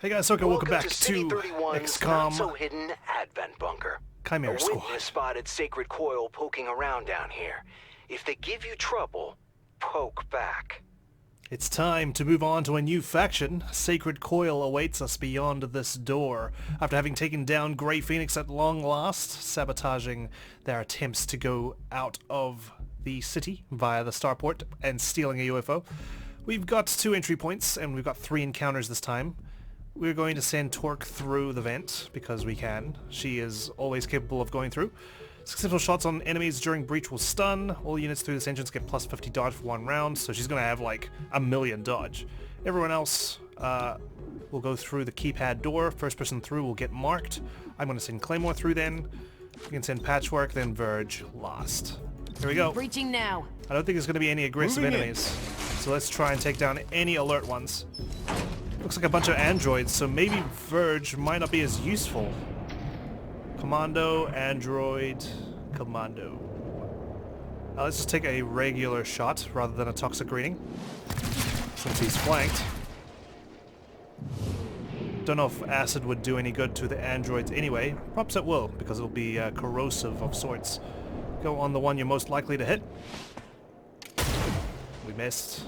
Hey guys, okay, welcome back to City 31's not so XCOM hidden Advent bunker. Chimera A Squad. witness spotted sacred Coil poking around down here. If they give you trouble, poke back. It's time to move on to a new faction. Sacred Coil awaits us beyond this door. After having taken down Grey Phoenix at long last, sabotaging their attempts to go out of the city via the starport and stealing a UFO, we've got 2 entry points and we've got 3 encounters this time. We're going to send Torque through the vent, because we can. She is always capable of going through. Successful shots on enemies during breach will stun. All units through this entrance get plus 50 dodge for 1 round, so she's going to have like a million dodge. Everyone else will go through the keypad door. First person through will get marked. I'm going to send Claymore through then. We can send Patchwork, then Verge last. Here we go. Breaching now. I don't think there's going to be any aggressive enemies, so let's try and take down any alert ones. Looks like a bunch of androids, so maybe Verge might not be as useful. Commando, android, commando. Let's just take a regular shot rather than a toxic reading, since he's flanked. Don't know if acid would do any good to the androids anyway. Perhaps it will, because it'll be corrosive of sorts. Go on the one you're most likely to hit. We missed.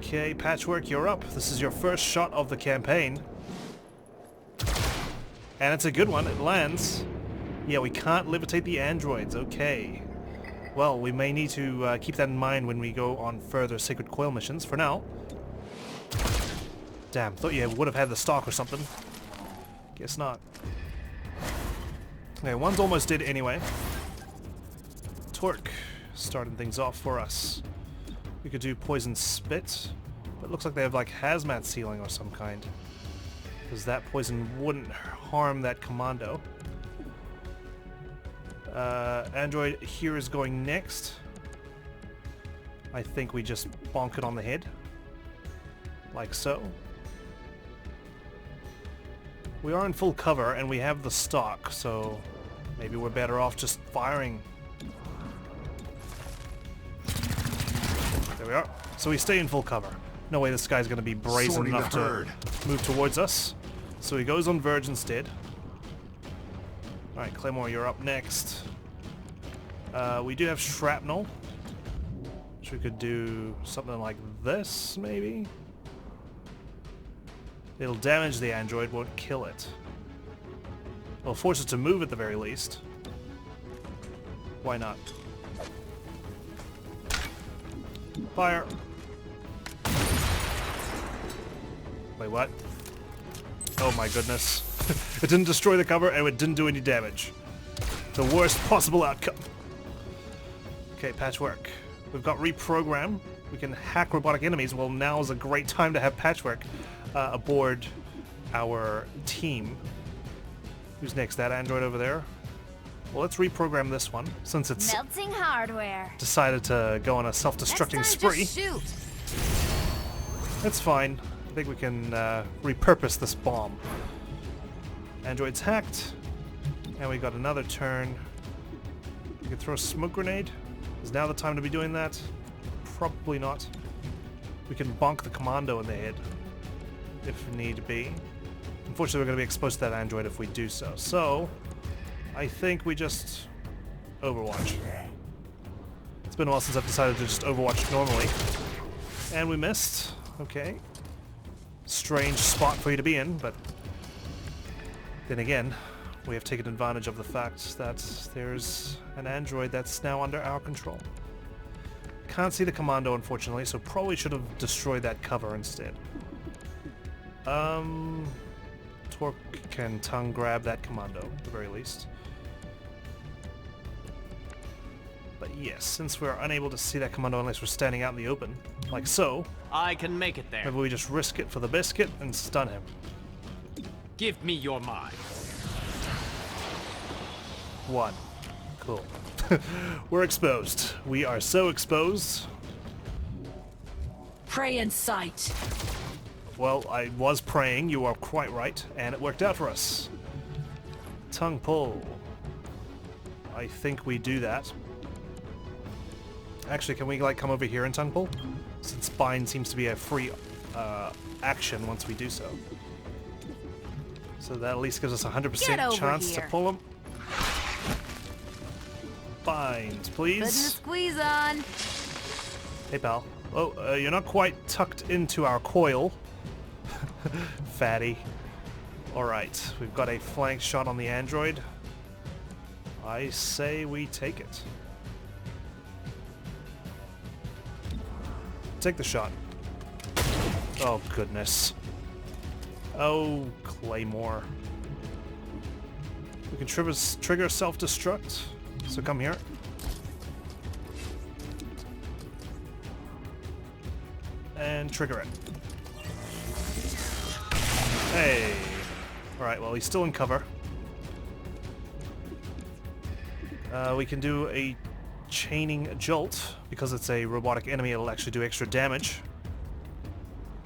Okay, Patchwork, you're up. This is your first shot of the campaign. And it's a good one. It lands. Yeah, we can't levitate the androids. Okay. Well, we may need to keep that in mind when we go on further Sacred Coil missions. For now. Damn, thought you would have had the stock or something. Guess not. Okay, one's almost dead anyway. Torque starting things off for us. We could do Poison Spit, but it looks like they have like hazmat sealing or some kind, because that poison wouldn't harm that commando. Android here is going next. I think we just bonk it on the head, like so. We are in full cover and we have the stock, so maybe we're better off just firing. There we are. So we stay in full cover. No way this guy's going to be brazen enough to move towards us. So he goes on Verge instead. Alright, Claymore, you're up next. We do have shrapnel, which we could do something like this, maybe? It'll damage the android, won't kill it. It'll force it to move at the very least. Why not? Fire! Wait, what? Oh my goodness. It didn't destroy the cover and it didn't do any damage. The worst possible outcome. Okay, Patchwork. We've got reprogram. We can hack robotic enemies. Well, now is a great time to have Patchwork aboard our team. Who's next? That android over there? Well, let's reprogram this one, since it's melting hardware. Decided to go on a self-destructing spree. Just shoot. That's fine. I think we can repurpose this bomb. Android's hacked, and we got another turn. We could throw a smoke grenade. Is now the time to be doing that? Probably not. We can bonk the commando in the head, if need be. Unfortunately, we're going to be exposed to that android if we do so. So, I think we just Overwatch. It's been a while since I've decided to just Overwatch normally. And we missed. Okay. Strange spot for you to be in, but then again, we have taken advantage of the fact that there's an android that's now under our control. Can't see the commando, unfortunately, so probably should have destroyed that cover instead. Torque can tongue grab that commando, at the very least. But yes, since we're unable to see that commando unless we're standing out in the open, like so, I can make it there. maybe we just risk it for the biscuit and stun him. Give me your mind. 1. Cool. We're exposed. We are so exposed. Prey in sight. Well, I was praying, you are quite right, and it worked out for us. Tongue pull. I think we do that. Actually, can we like come over here and tongue pull? Since bind seems to be a free action once we do so. So that at least gives us a Get 100% over chance to here. pull him. Bind, Putting the please. squeeze on. Hey, pal. Oh, you're not quite tucked into our coil. Fatty. Alright, we've got a flank shot on the android. I say we take it. Take the shot. Oh, goodness. Oh, Claymore. We can trigger self-destruct. So come here. And trigger it. Hey. Alright, well, he's still in cover. We can do a chaining jolt. Because it's a robotic enemy, it'll actually do extra damage.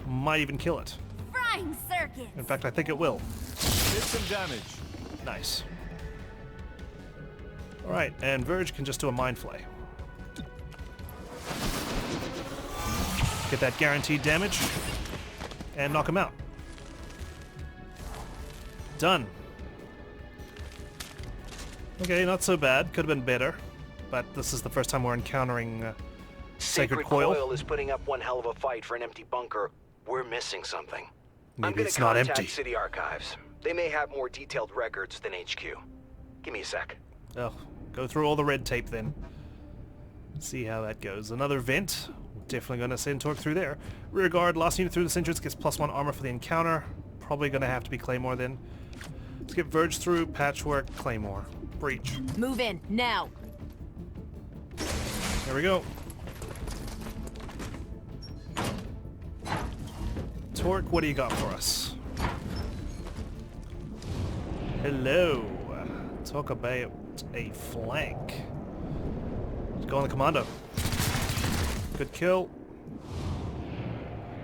Might even kill it. Frying circuit. In fact, I think it will. Did some damage. Nice. Alright, and Verge can just do a mind flay. Get that guaranteed damage. And knock him out. Done. Okay, not so bad. Could have been better. But this is the first time we're encountering Sacred Coil. is putting up one hell of a fight for an empty bunker. We're missing something. I'm Maybe gonna it's not contact empty. City Archives. They may have more detailed records than HQ. Give me a sec. Oh, go through all the red tape then. See how that goes. Another vent. Definitely going to send Torque through there. Rear guard, last unit through this entrance gets +1 armor for the encounter. Probably going to have to be Claymore then. Let's get Verge through, Patchwork, Claymore. Breach. Move in, now. There we go. Torque, what do you got for us? Hello. Talk about a flank. Let's go on the commando. Good kill.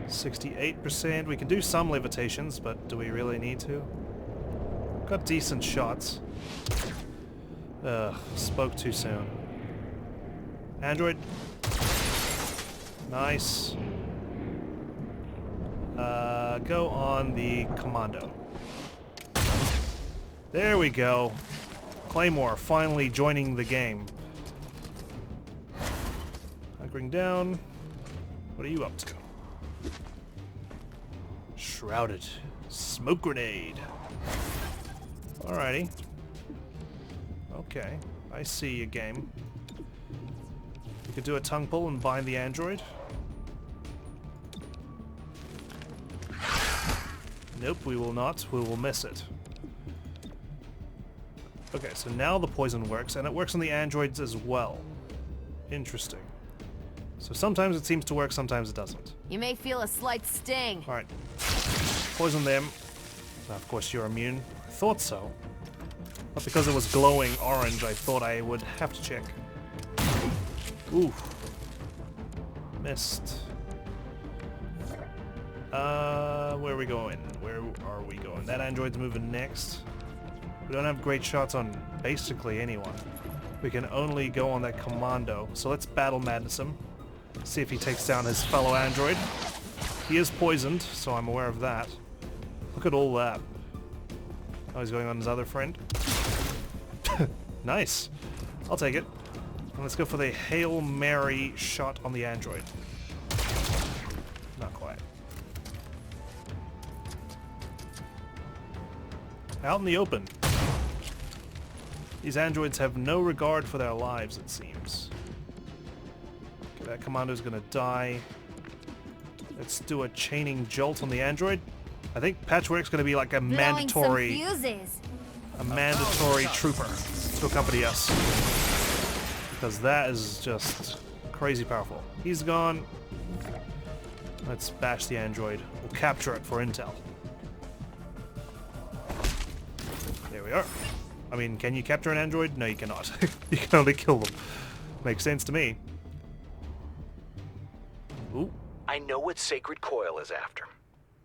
68%. We can do some levitations, but do we really need to? Got decent shots. Spoke too soon. Android. Nice. Go on the commando. There we go. Claymore finally joining the game. Hunkering down. What are you up to? Shrouded. Smoke grenade. Alrighty. Okay. I see you, game. We could do a tongue pull and bind the android. Nope, we will not. We will miss it. Okay, so now the poison works, and it works on the androids as well. Interesting. So sometimes it seems to work, sometimes it doesn't. You may feel a slight sting. Alright. Poison them. Now, of course, you're immune. I thought so. But because it was glowing orange, I thought I would have to check. Ooh. Missed. Where are we going? Where are we going? That android's moving next. We don't have great shots on basically anyone. We can only go on that commando. So let's battle madness him. See if he takes down his fellow android. He is poisoned, so I'm aware of that. Look at all that. Oh, he's going on his other friend. Nice. I'll take it. And let's go for the Hail Mary shot on the android. Not quite. Out in the open. These androids have no regard for their lives, it seems. Okay, that commando's gonna die. Let's do a chaining jolt on the android. I think Patchwork's gonna be like a mandatory trooper to accompany us. Because that is just crazy powerful. He's gone. Let's bash the android. We'll capture it for intel. There we are. I mean, can you capture an android? No, you cannot. You can only kill them. Makes sense to me. Ooh. I know what Sacred Coil is after.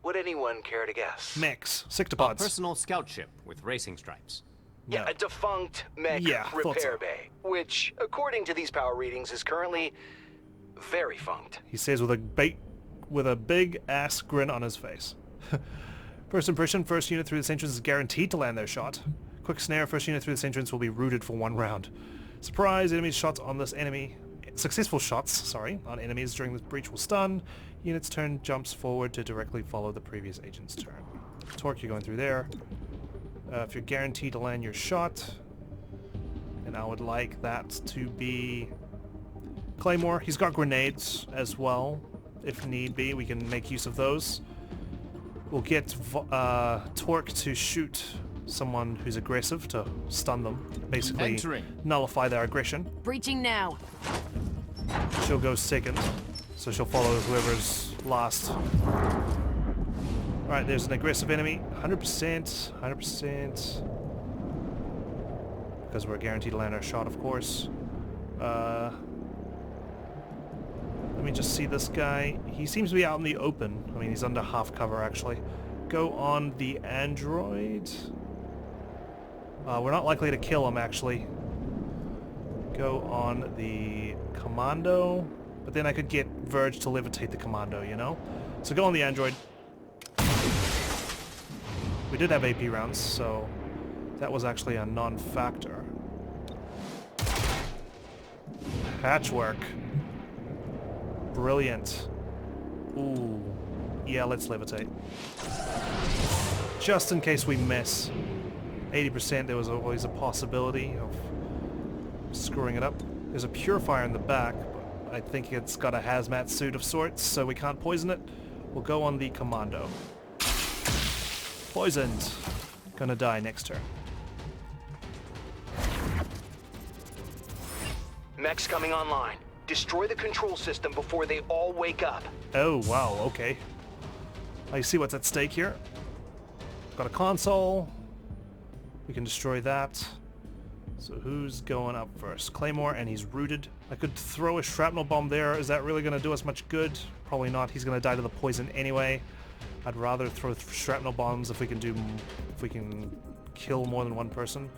Would anyone care to guess? Mechs. A Sectopods. personal scout ship with racing stripes. Yeah, No. a defunct mech Yeah, thought repair so. bay, which, according to these power readings, is currently very funked. He says with a with a big ass grin on his face. First impression, first unit through this entrance is guaranteed to land their shot. Quick snare, first unit through this entrance will be rooted for 1 round. Surprise, successful shots on enemies during this breach will stun. Unit's turn jumps forward to directly follow the previous agent's turn. Torque, you're going through there. If you're guaranteed to land your shot, and I would like that to be Claymore. He's got grenades as well, if need be. We can make use of those. We'll get Torque to shoot someone who's aggressive to stun them, basically nullify their aggression. Breaching now. She'll go second, so she'll follow whoever's last. Alright, there's an aggressive enemy. 100%, 100%. Because we're guaranteed to land our shot, of course. Let me just see this guy. He seems to be out in the open. I mean, he's under half cover, actually. Go on the android. We're not likely to kill him, actually. Go on the commando. But then I could get Verge to levitate the commando, you know? So go on the android. We did have AP rounds, so that was actually a non-factor. Patchwork. Brilliant. Ooh. Yeah, let's levitate. Just in case we miss. 80%, there was always a possibility of screwing it up. There's a purifier in the back, but I think it's got a hazmat suit of sorts, so we can't poison it. We'll go on the commando. Poisoned. Gonna die next turn. Mech's coming online. Destroy the control system before they all wake up. Oh, wow, okay. I see what's at stake here. Got a console. We can destroy that. So who's going up first? Claymore, and he's rooted. I could throw a shrapnel bomb there. Is that really going to do us much good? Probably not. He's going to die to the poison anyway. I'd rather throw shrapnel bombs if we can kill more than one person.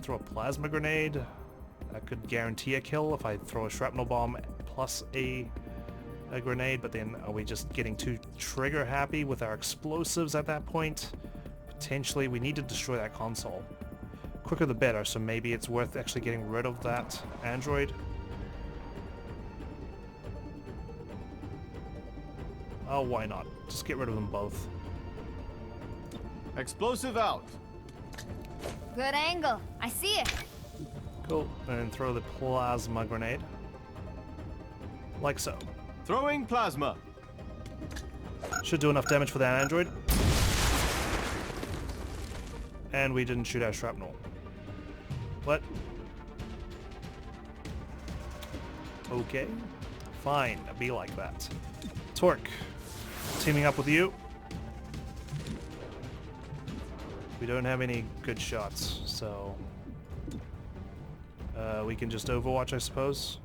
Throw a plasma grenade. That could guarantee a kill if I throw a shrapnel bomb plus a grenade, but then are we just getting too trigger happy with our explosives at that point? Potentially, we need to destroy that console. Quicker the better, so maybe it's worth actually getting rid of that android. Oh, why not? Just get rid of them both. Explosive out. Good angle. I see it. Cool. And then throw the plasma grenade. Like so. Throwing plasma. Should do enough damage for that android. And we didn't shoot our shrapnel. What? Okay. Fine. Be like that. Torque. Teaming up with you. We don't have any good shots, so... we can just overwatch, I suppose.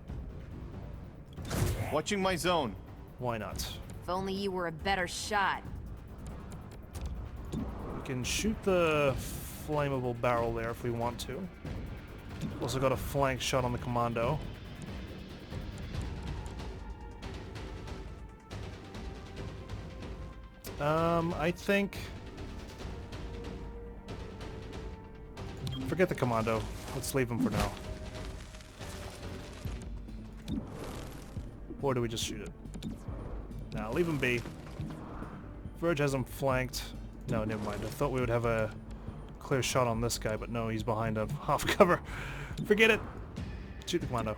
Watching my zone. Why not? If only you were a better shot. We can shoot the flammable barrel there if we want to. Also got a flank shot on the commando. I think... Forget the commando. Let's leave him for now. Or do we just shoot it? Nah, leave him be. Verge has him flanked. No, never mind. I thought we would have a clear shot on this guy, but no, he's behind a half cover. Forget it. Shoot the commando.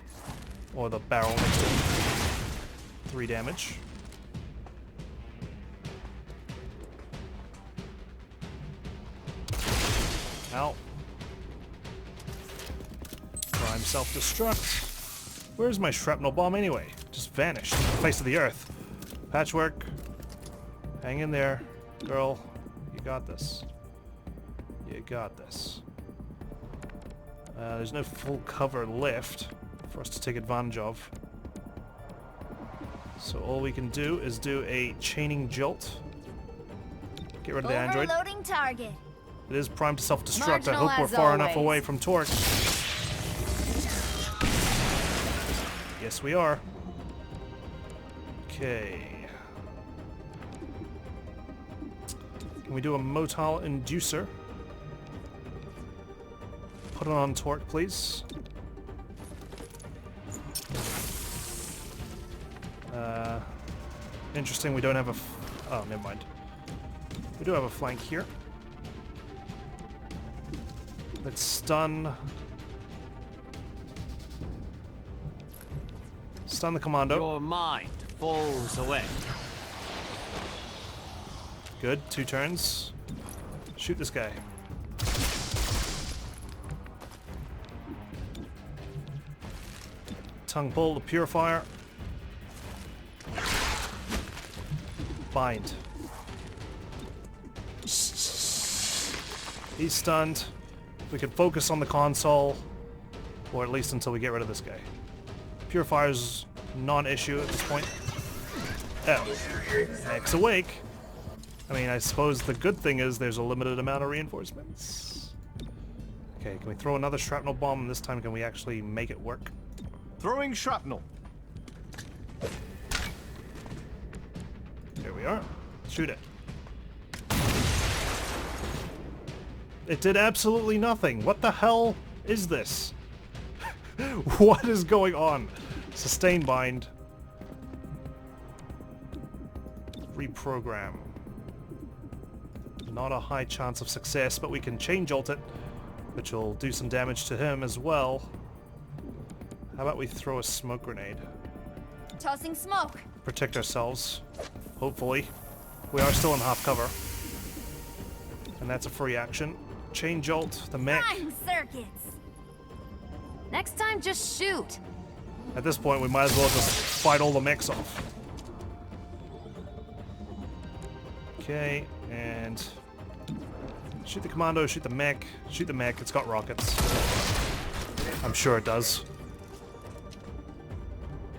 Or the barrel next to him. 3 damage. Ow. Prime self-destruct. Where's my shrapnel bomb anyway? Just vanished. Face of the earth. Patchwork. Hang in there. Girl. You got this. You got this. There's no full cover left for us to take advantage of. So all we can do is do a chaining jolt. Get rid of the android. Overloading target. It is primed to self-destruct. I Marginal hope we're as far enough always. away from Torque. Yes, we are. Okay. Can we do a motile inducer? Put it on torque, please. Interesting, we don't have a... oh, never mind. We do have a flank here. Let's stun... stun the commando. Your mind falls away. Good, 2 turns. Shoot this guy. Tongue pull the purifier. Bind. He's stunned. We can focus on the console, or at least until we get rid of this guy. Purifier's non-issue at this point. Oh, X awake. I mean, I suppose the good thing is there's a limited amount of reinforcements. Okay, can we throw another shrapnel bomb? And this time, can we actually make it work? Throwing shrapnel. There we are. Shoot it. It did absolutely nothing. What the hell is this? What is going on? Sustain bind. Reprogram. Not a high chance of success, but we can chain jolt it, which will do some damage to him as well. How about we throw a smoke grenade? Tossing smoke. Protect ourselves. Hopefully. We are still in half cover. And that's a free action. Chain jolt, the mech. Time circuits. Next time, just shoot. At this point, we might as well just fight all the mechs off. Okay, and shoot the commando, shoot the mech. Shoot the mech, it's got rockets. I'm sure it does.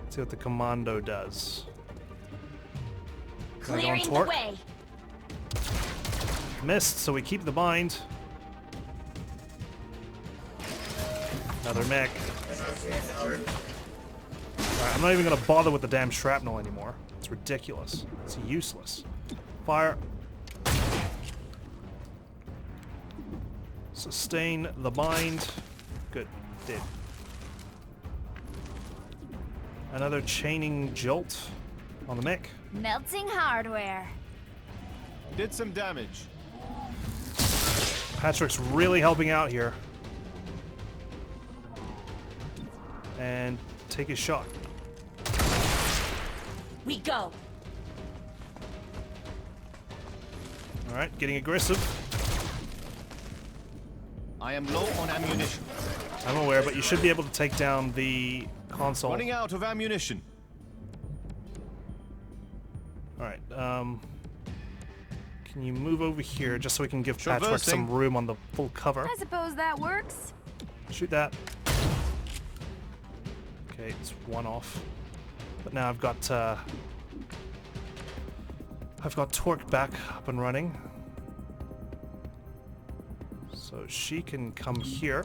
Let's see what the commando does. Clearing the way. Missed, so we keep the bind. Another mech. Alright, I'm not even gonna bother with the damn shrapnel anymore. It's ridiculous. It's useless. Fire. Sustain the bind. Good. Did. Another chaining jolt on the mech. Melting hardware. Did some damage. Patrick's really helping out here. And take his shot. We go. Alright, getting aggressive. I am low on ammunition. I'm aware, but you should be able to take down the console. Running out of ammunition. Alright, can you move over here just so we can give Patchwork Traversing. some room on the full cover? I suppose that works. Shoot that. Okay, it's one off. But now I've got Torque back up and running. So she can come here.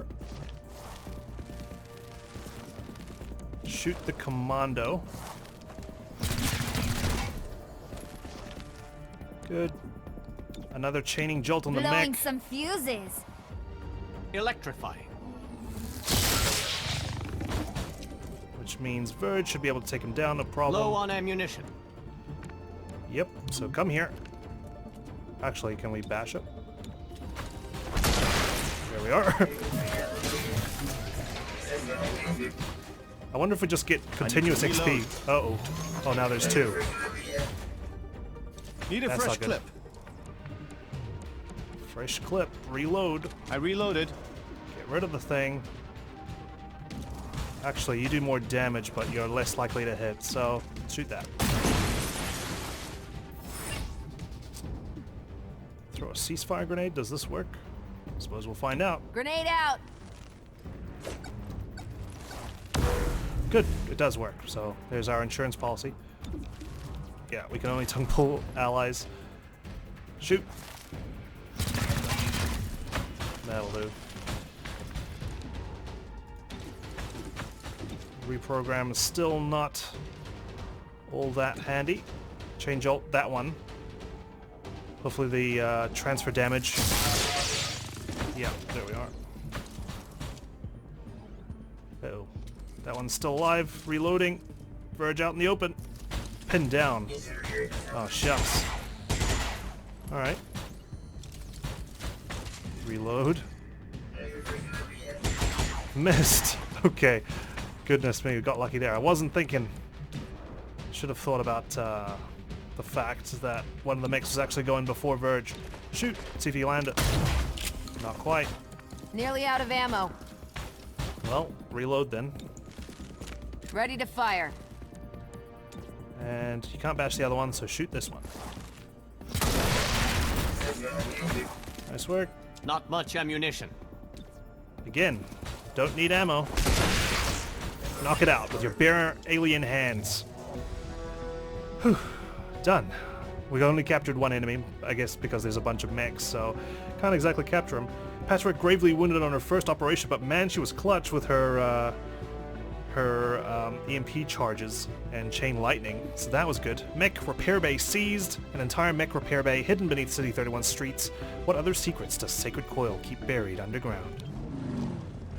Shoot the commando. Good. Another chaining jolt on the Blowing mech. some fuses. Electrifying. Which means Verge should be able to take him down, no problem. Low on ammunition. Yep, so come here. Actually, can we bash it? There we are. I wonder if we just get continuous XP. Uh-oh. Oh, now there's 2. Need a That's fresh not good. clip. Fresh clip. Reload. I reloaded. Get rid of the thing. Actually, you do more damage, but you're less likely to hit, so shoot that. Throw a ceasefire grenade. Does this work? Suppose we'll find out. Grenade out. Good. It does work. So there's our insurance policy. Yeah, we can only tongue pull allies. Shoot. That'll do. Reprogram is still not all that handy. Chain jolt that one. Hopefully the transfer damage. Yeah, there we are. Uh-oh. That one's still alive. Reloading. Verge out in the open. Pinned down. Oh, shucks. Alright. Reload. Missed. Okay. Goodness me, we got lucky there. I wasn't thinking. Should have thought about the fact that one of the mechs was actually going before Verge. Shoot. See if you land it. Not quite. Nearly out of ammo. Well, reload then. Ready to fire. And you can't bash the other one, so shoot this one. Nice work. Not much ammunition. Again, don't need ammo. Knock it out with your bare alien hands. Whew. Done. We only captured one enemy, I guess because there's a bunch of mechs, so can't exactly capture him. Patchwork gravely wounded on her first operation, but man, she was clutch with her EMP charges and chain lightning, so that was good. Mech repair bay seized. An entire mech repair bay hidden beneath City 31 streets. What other secrets does Sacred Coil keep buried underground?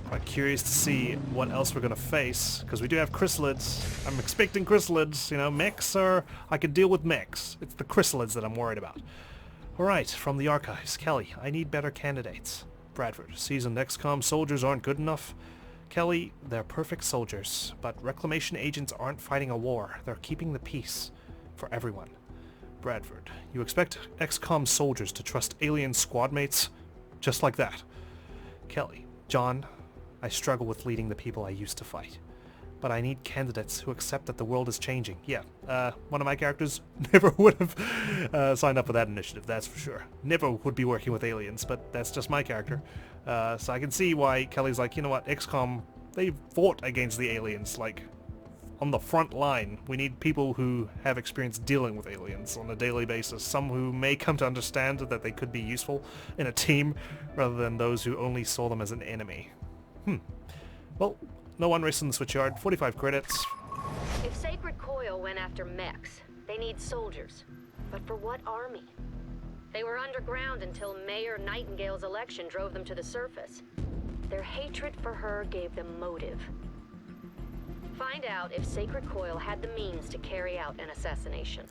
Quite curious to see what else we're going to face, because we do have Chrysalids. I'm expecting Chrysalids. You know, mechs are... I could deal with mechs. It's the Chrysalids that I'm worried about. Alright, from the archives. Kelly, I need better candidates. Bradford, seasoned XCOM soldiers aren't good enough. Kelly, they're perfect soldiers, but reclamation agents aren't fighting a war. They're keeping the peace for everyone. Bradford, you expect XCOM soldiers to trust alien squad mates? Just like that. Kelly, John, I struggle with leading the people I used to fight. But I need candidates who accept that the world is changing. Yeah, one of my characters never would have signed up for that initiative, that's for sure. Never would be working with aliens, but that's just my character. So I can see why Kelly's like, you know what, XCOM, they fought against the aliens, like, on the front line. We need people who have experience dealing with aliens on a daily basis. Some who may come to understand that they could be useful in a team, rather than those who only saw them as an enemy. Well, no one raced in the switchyard. 45 credits. If Sacred Coil went after mechs, they need soldiers. But for what army? They were underground until Mayor Nightingale's election drove them to the surface. Their hatred for her gave them motive. Find out if Sacred Coil had the means to carry out an assassination.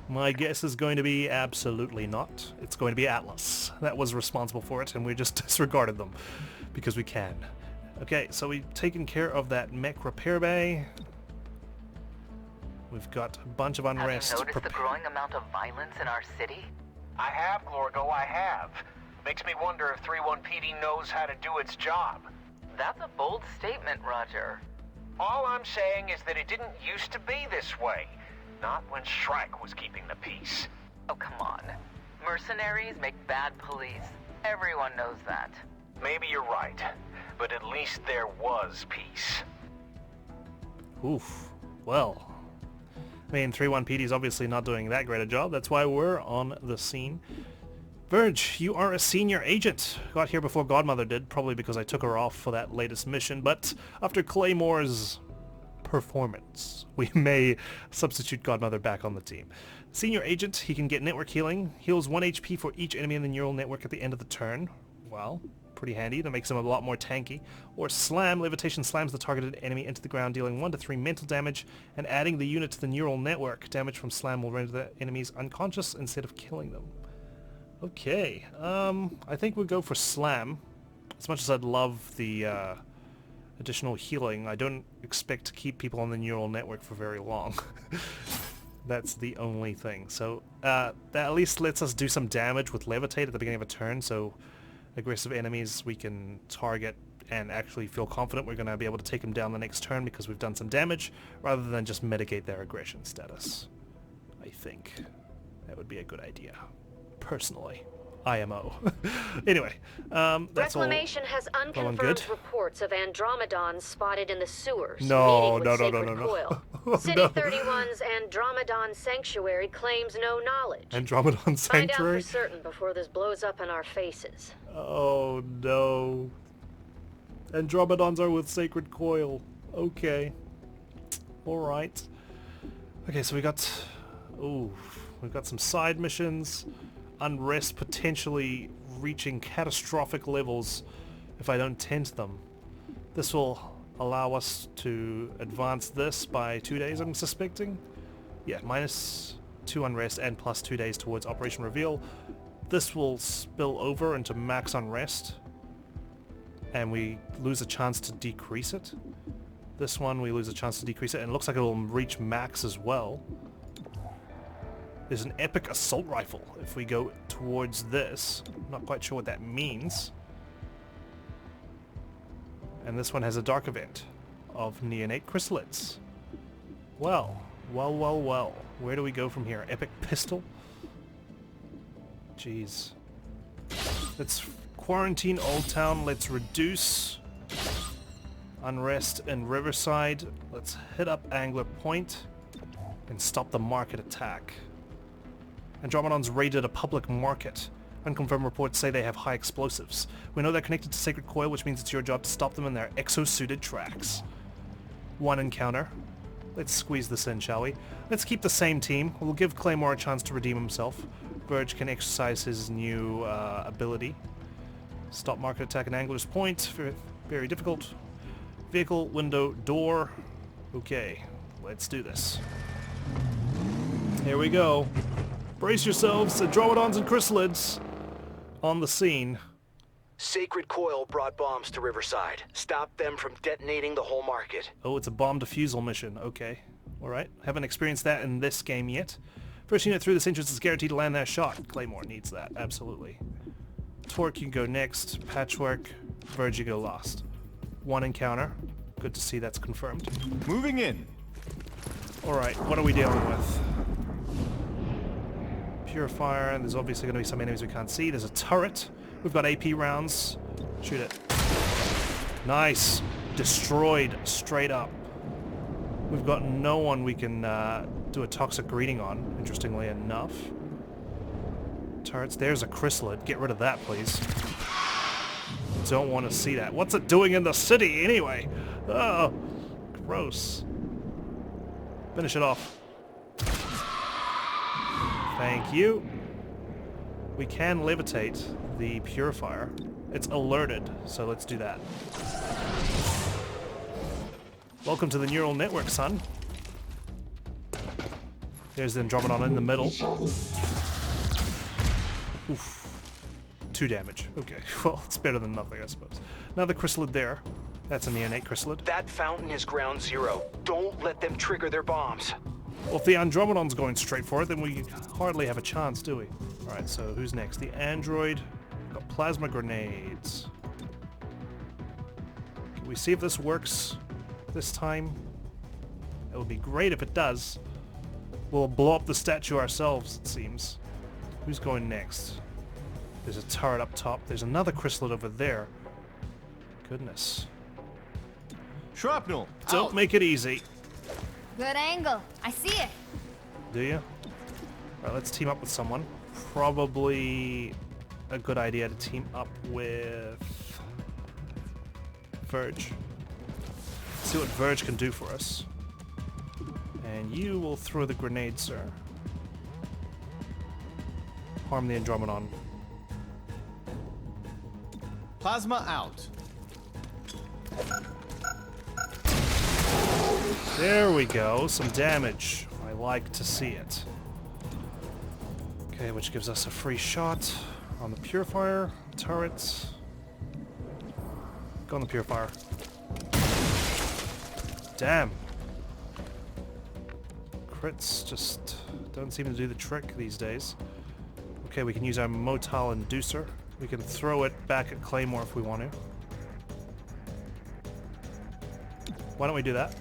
My guess is going to be absolutely not. It's going to be Atlas. That was responsible for it, and we just disregarded them. Because we can. Okay, so we've taken care of that mech repair bay. We've got a bunch of unrest. Have you noticed the growing amount of violence in our city? I have, Glorgo, I have. Makes me wonder if 3-1 PD knows how to do its job. That's a bold statement, Roger. All I'm saying is that it didn't used to be this way. Not when Shrike was keeping the peace. Oh, come on. Mercenaries make bad police. Everyone knows that. Maybe you're right, but at least there was peace. Oof. Well, I mean, 3-1 PD is obviously not doing that great a job. That's why we're on the scene. Verge, you are a senior agent. Got here before Godmother did, probably because I took her off for that latest mission, but after Claymore's performance, we may substitute Godmother back on the team. Senior agent, he can get network healing, heals 1 HP for each enemy in the neural network at the end of the turn. Well, pretty handy. That makes him a lot more tanky. Or Slam. Levitation slams the targeted enemy into the ground, dealing 1 to 3 mental damage, and adding the unit to the neural network. Damage from Slam will render the enemies unconscious instead of killing them. Okay. I think we'll go for Slam. As much as I'd love the additional healing, I don't expect to keep people on the neural network for very long. That's the only thing. So that at least lets us do some damage with Levitate at the beginning of a turn, so aggressive enemies we can target and actually feel confident we're going to be able to take them down the next turn because we've done some damage, rather than just mitigate their aggression status. I think that would be a good idea. Personally. IMO. Anyway, that's all. Reclamation has unconfirmed reports of Andromedons spotted in the sewers. No. Coil. City 31's Andromedon Sanctuary claims no knowledge. Andromedon Sanctuary? Find out for certain before this blows up in our faces. Oh no. Andromedons are with Sacred Coil. Okay. Alright. Okay, so we got... Ooh. We've got some side missions. unrest potentially reaching catastrophic levels if I don't tend to them. This will allow us to advance this by 2 days, I'm suspecting. Yeah, -2 unrest and plus 2 days towards Operation Reveal. This will spill over into max unrest, and we lose a chance to decrease it. This one we lose a chance to decrease it, and it looks like it will reach max as well. There's an epic assault rifle if we go towards this. I'm not quite sure what that means. And this one has a dark event of neonate chrysalids. Well. Where do we go from here? Epic pistol? Jeez. Let's quarantine Old Town. Let's reduce unrest in Riverside. Let's hit up Angler Point and stop the market attack. Andromedons raided a public market. Unconfirmed reports say they have high explosives. We know they're connected to Sacred Coil, which means it's your job to stop them in their exosuited tracks. One encounter. Let's squeeze this in, shall we? Let's keep the same team. We'll give Claymore a chance to redeem himself. Verge can exercise his new ability. Stop market attack at Angler's Point. Very, very difficult. Vehicle, window, door. Okay, let's do this. Here we go. Brace yourselves, Andromedons and Chrysalids on the scene. Sacred Coil brought bombs to Riverside. Stop them from detonating the whole market. Oh, it's a bomb defusal mission. Okay. Alright. Haven't experienced that in this game yet. First unit through this entrance is guaranteed to land their shot. Claymore needs that. Absolutely. Torque, you can go next. Patchwork. Verge, you go last. One encounter. Good to see that's confirmed. Moving in. Alright, what are we dealing with? Purifier, and there's obviously going to be some enemies we can't see. There's a turret. We've got AP rounds. Shoot it. Nice. Destroyed straight up. We've got no one we can do a toxic greeting on, interestingly enough. Turrets. There's a chrysalid. Get rid of that, please. Don't want to see that. What's it doing in the city, anyway? Oh, gross. Finish it off. Thank you. We can levitate the purifier. It's alerted, so let's do that. Welcome to the neural network, son. There's the Andromedon in the middle. Oof. 2 damage. Okay, well, it's better than nothing, I suppose. Another chrysalid there. That's a neonate chrysalid. That fountain is ground zero. Don't let them trigger their bombs. Well, if the Andromedon's going straight for it, then we hardly have a chance, do we? Alright, so who's next? The android. Got plasma grenades. Can we see if this works this time? It would be great if it does. We'll blow up the statue ourselves, it seems. Who's going next? There's a turret up top. There's another chrysalid over there. Goodness. Shrapnel. Don't make it easy. Good angle. I see it. Do you? Alright, let's team up with someone. Probably a good idea to team up with Verge. See what Verge can do for us. And you will throw the grenade, sir. Harm the Andromedon. Plasma out. There we go. Some damage. I like to see it. Okay, which gives us a free shot on the purifier. Turrets. Go on the purifier. Damn. Crits just don't seem to do the trick these days. Okay, we can use our Motile Inducer. We can throw it back at Claymore if we want to. Why don't we do that?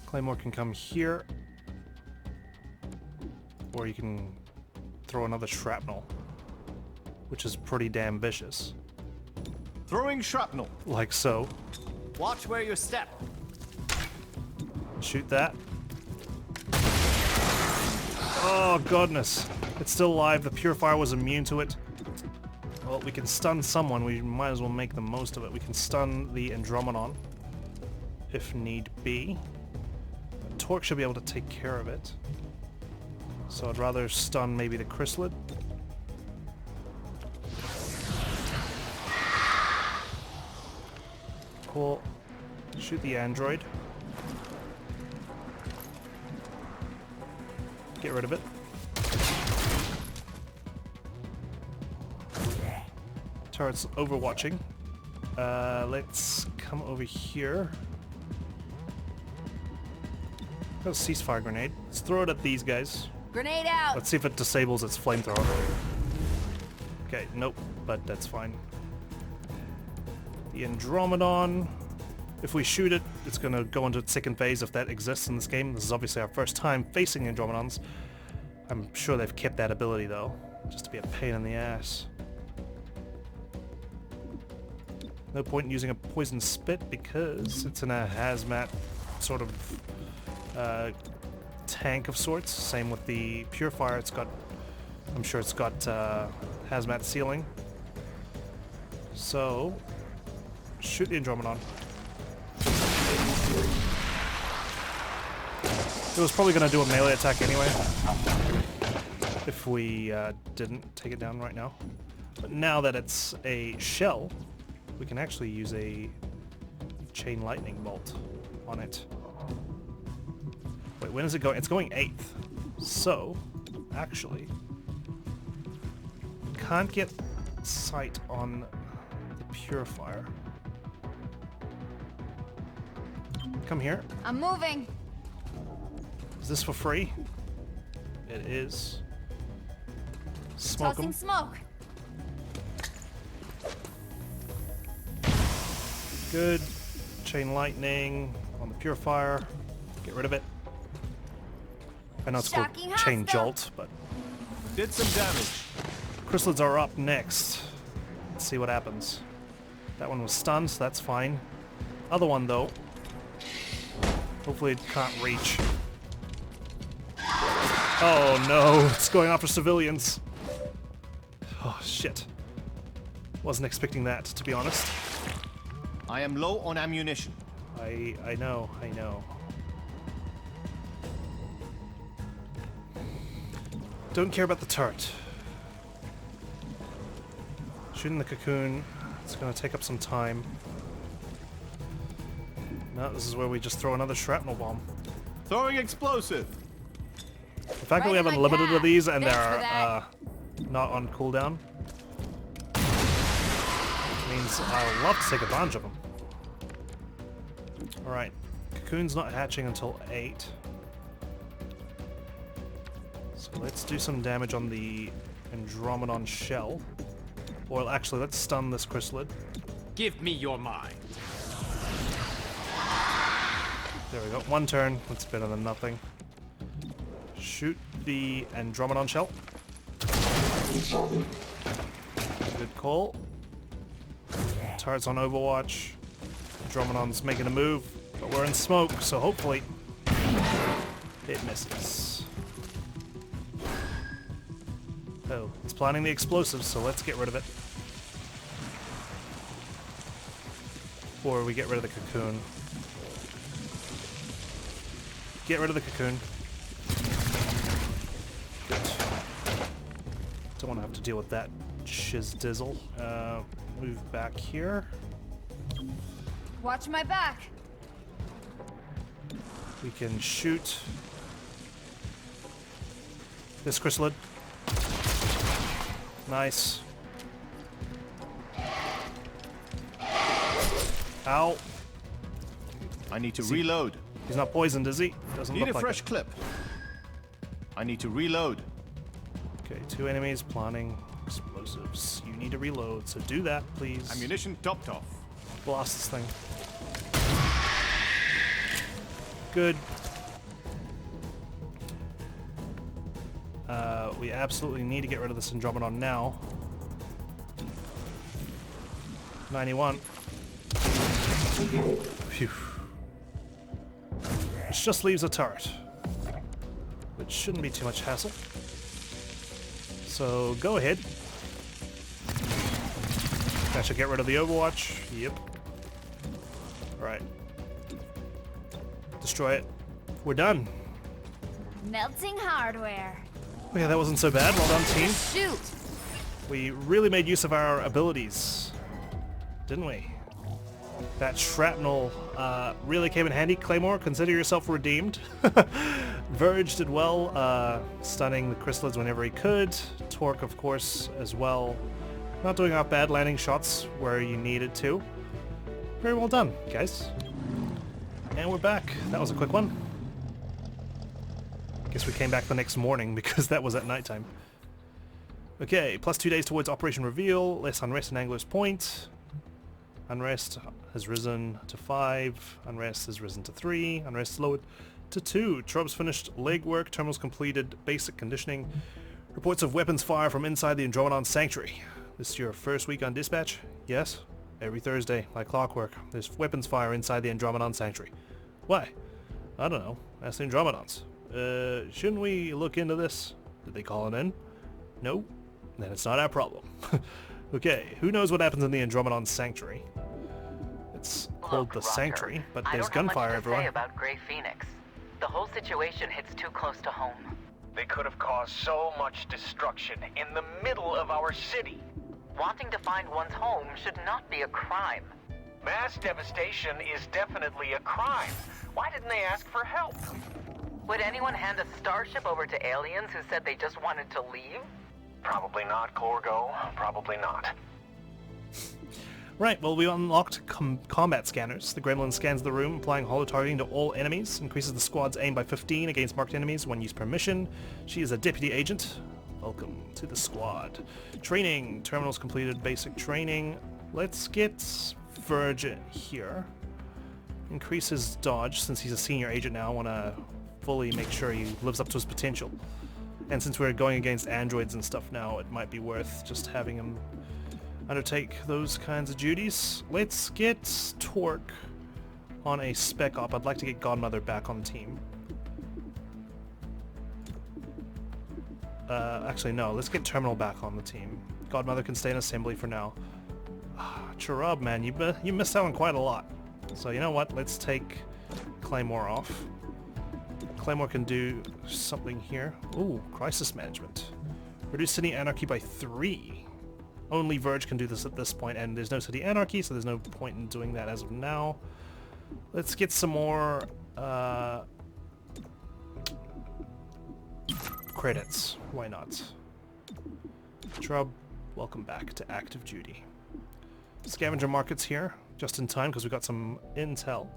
Claymore can come here. Or you can throw another shrapnel, which is pretty damn vicious. Throwing shrapnel. Like so. Watch where you step. Shoot that. Oh, goodness. It's still alive. The purifier was immune to it. Well, we can stun someone. We might as well make the most of it. We can stun the Andromedon, if need be. Torque should be able to take care of it. So I'd rather stun maybe the Chryssalid. Cool. Shoot the android. Get rid of it. Turret's overwatching. Let's come over here. Got a ceasefire grenade. Let's throw it at these guys. Grenade out! Let's see if it disables its flamethrower. Okay, nope, but that's fine. The Andromedon. If we shoot it, it's going to go into its second phase if that exists in this game. This is obviously our first time facing Andromedons. I'm sure they've kept that ability though, just to be a pain in the ass. No point in using a poison spit because it's in a hazmat sort of tank of sorts. Same with the purifier. It's got, I'm sure it's got hazmat sealing. So shoot the Andromedon. It was probably going to do a melee attack anyway if we didn't take it down right now. But now that it's a shell, we can actually use a chain lightning bolt on it. Wait, when is it going? It's going 8th. So, actually, can't get sight on the purifier. Come here. I'm moving. Is this for free? It is. Smoke 'em. Tossing smoke. Good. Chain lightning on the purifier. Get rid of it. I know it's called Shocking chain hostile. jolt, but Did some damage. Chrysalids are up next. Let's see what happens. That one was stunned, so that's fine. Other one though. Hopefully it can't reach. Oh no, it's going after civilians. Oh shit. Wasn't expecting that, to be honest. I am low on ammunition. I know. Don't care about the turret. Shooting the cocoon, it's gonna take up some time. No, this is where we just throw another shrapnel bomb. Throwing explosive. The fact that we Right have in my unlimited of path. these and Thanks for they're that. not on cooldown means I'll love to take advantage of them. Alright, cocoon's not hatching until 8. So let's do some damage on the Andromedon shell. Or actually, let's stun this Chryssalid. Give me your mind. There we go. One turn. That's better than nothing. Shoot the Andromedon shell. Good call. Turret's on Overwatch. Andromedon's making a move, but we're in smoke, so hopefully it misses. Oh, it's planning the explosives, so let's get rid of it. Or we get rid of the cocoon. Get rid of the cocoon. Good. Don't want to have to deal with that shizdizzle. Move back here. Watch my back. We can shoot this Chrysalid. Nice. Ow. I need to reload. He's not poisoned, is he? Doesn't Need look a like fresh it. clip. I need to reload. Okay, 2 enemies planning explosives. You need to reload, so do that, please. Ammunition topped off. Blast this thing. Good. We absolutely need to get rid of this Andromedon now. 91. Phew. Which just leaves a turret. Which shouldn't be too much hassle. So go ahead. That should get rid of the Overwatch. Yep. Alright. Destroy it. We're done. Melting hardware. Okay, that wasn't so bad. Well done, team. Shoot! We really made use of our abilities, didn't we? That shrapnel really came in handy. Claymore, consider yourself redeemed. Verge did well, stunning the Chrysalids whenever he could. Torque, of course, as well. Not doing our bad landing shots where you needed to. Very well done, guys. And we're back. That was a quick one. Guess we came back the next morning because that was at nighttime. Okay, plus 2 days towards Operation Reveal. Less unrest in Angler's Point. Unrest has risen to 5. Unrest has risen to 3. Unrest lowered to 2. Cherub's finished legwork. Terminals completed basic conditioning. Reports of weapons fire from inside the Andromedon Sanctuary. This is your first week on dispatch? Yes. Every Thursday, like clockwork. There's weapons fire inside the Andromedon Sanctuary. Why? I don't know. Ask the Andromedons. Shouldn't we look into this? Did they call it in? No? Then it's not our problem. Okay, who knows what happens in the Andromedon Sanctuary? It's called the Roger, Sanctuary, but I there's don't have gunfire much to everywhere. say about Grey Phoenix. The whole situation hits too close to home. They could have caused so much destruction in the middle of our city. Wanting to find one's home should not be a crime. Mass devastation is definitely a crime. Why didn't they ask for help? Would anyone hand a starship over to aliens who said they just wanted to leave? Probably not, Corgo. Probably not. Right, well, we unlocked combat scanners. The gremlin scans the room, applying holo-targeting to all enemies, increases the squad's aim by 15 against marked enemies when used per mission. She is a deputy agent. Welcome to the squad. Training. Terminals completed basic training. Let's get Verge here. Increase his dodge, since he's a senior agent now. I want to fully make sure he lives up to his potential. And since we're going against androids and stuff now, it might be worth just having him undertake those kinds of duties. Let's get Torque on a spec op. I'd like to get Godmother back on the team. Actually, no. Let's get Terminal back on the team. Godmother can stay in assembly for now. Cherub, man, you missed out on quite a lot. So you know what? Let's take Claymore off. Claymore can do something here. Ooh, crisis management. Reduce city anarchy by 3. Only Verge can do this at this point, and there's no city anarchy, so there's no point in doing that as of now. Let's get some more credits. Why not? Cherub, welcome back to active duty. Scavenger markets here, just in time because we got some intel.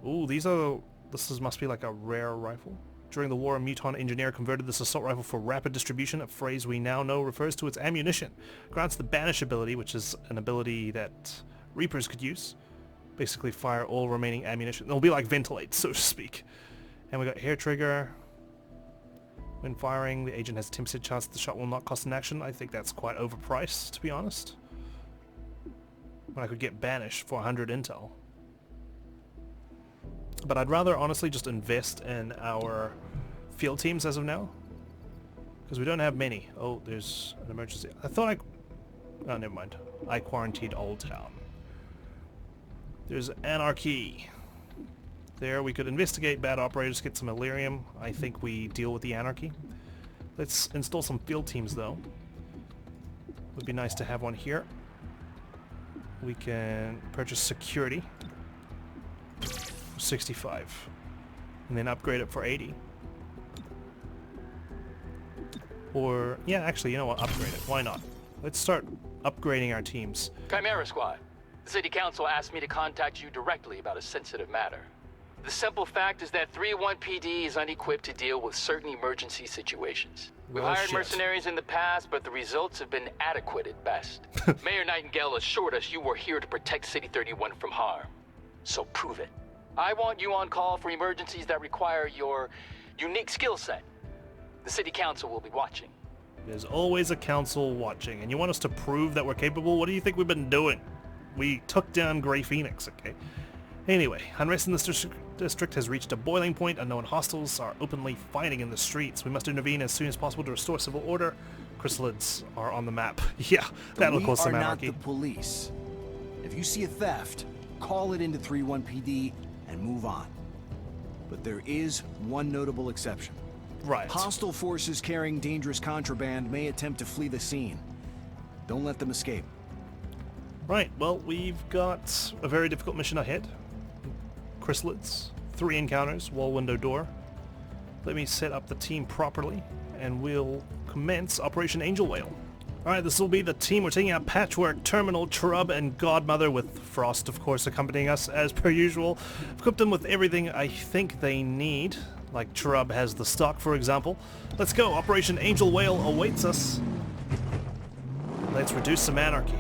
Ooh, this must be like a rare rifle. During the war, a Muton engineer converted this assault rifle for rapid distribution, a phrase we now know refers to its ammunition. Grants the Banish ability, which is an ability that Reapers could use. Basically fire all remaining ammunition. It'll be like ventilate, so to speak. And we got hair trigger. When firing, the agent has a 10% chance that the shot will not cost an action. I think that's quite overpriced, to be honest. When I could get Banish for 100 intel. But I'd rather honestly just invest in our field teams as of now. Because we don't have many. Oh, there's an emergency. Oh, never mind. I quarantined Old Town. There's anarchy. There, we could investigate bad operators, get some Illyrium. I think we deal with the anarchy. Let's install some field teams, though. Would be nice to have one here. We can purchase security. 65. And then upgrade it for 80. Or, yeah, actually, you know what? Upgrade it. Why not? Let's start upgrading our teams. Chimera Squad. The City Council asked me to contact you directly about a sensitive matter. The simple fact is that 3-1 PD is unequipped to deal with certain emergency situations. We've hired mercenaries in the past, but the results have been adequate at best. Mayor Nightingale assured us you were here to protect City 31 from harm. So prove it. I want you on call for emergencies that require your unique skill set. The City Council will be watching. There's always a council watching, and you want us to prove that we're capable? What do you think we've been doing? We took down Grey Phoenix, okay? Anyway, unrest in this district has reached a boiling point. Unknown hostiles are openly fighting in the streets. We must intervene as soon as possible to restore civil order. Chrysalids are on the map. Yeah, that'll cause some anarchy. We are not the police. If you see a theft, call it into 3-1 PD and move on. But there is one notable exception. Right. Hostile forces carrying dangerous contraband may attempt to flee the scene. Don't let them escape. Right, well, we've got a very difficult mission ahead. Chrysalids, 3 encounters, wall, window, door. Let me set up the team properly, and we'll commence Operation Angel Whale. Alright, this will be the team. We're taking out Patchwork, Terminal, Cherub, and Godmother, with Frost, of course, accompanying us as per usual. Equipped them with everything I think they need, like Cherub has the stock, for example. Let's go. Operation Angel Whale awaits us. Let's reduce some anarchy.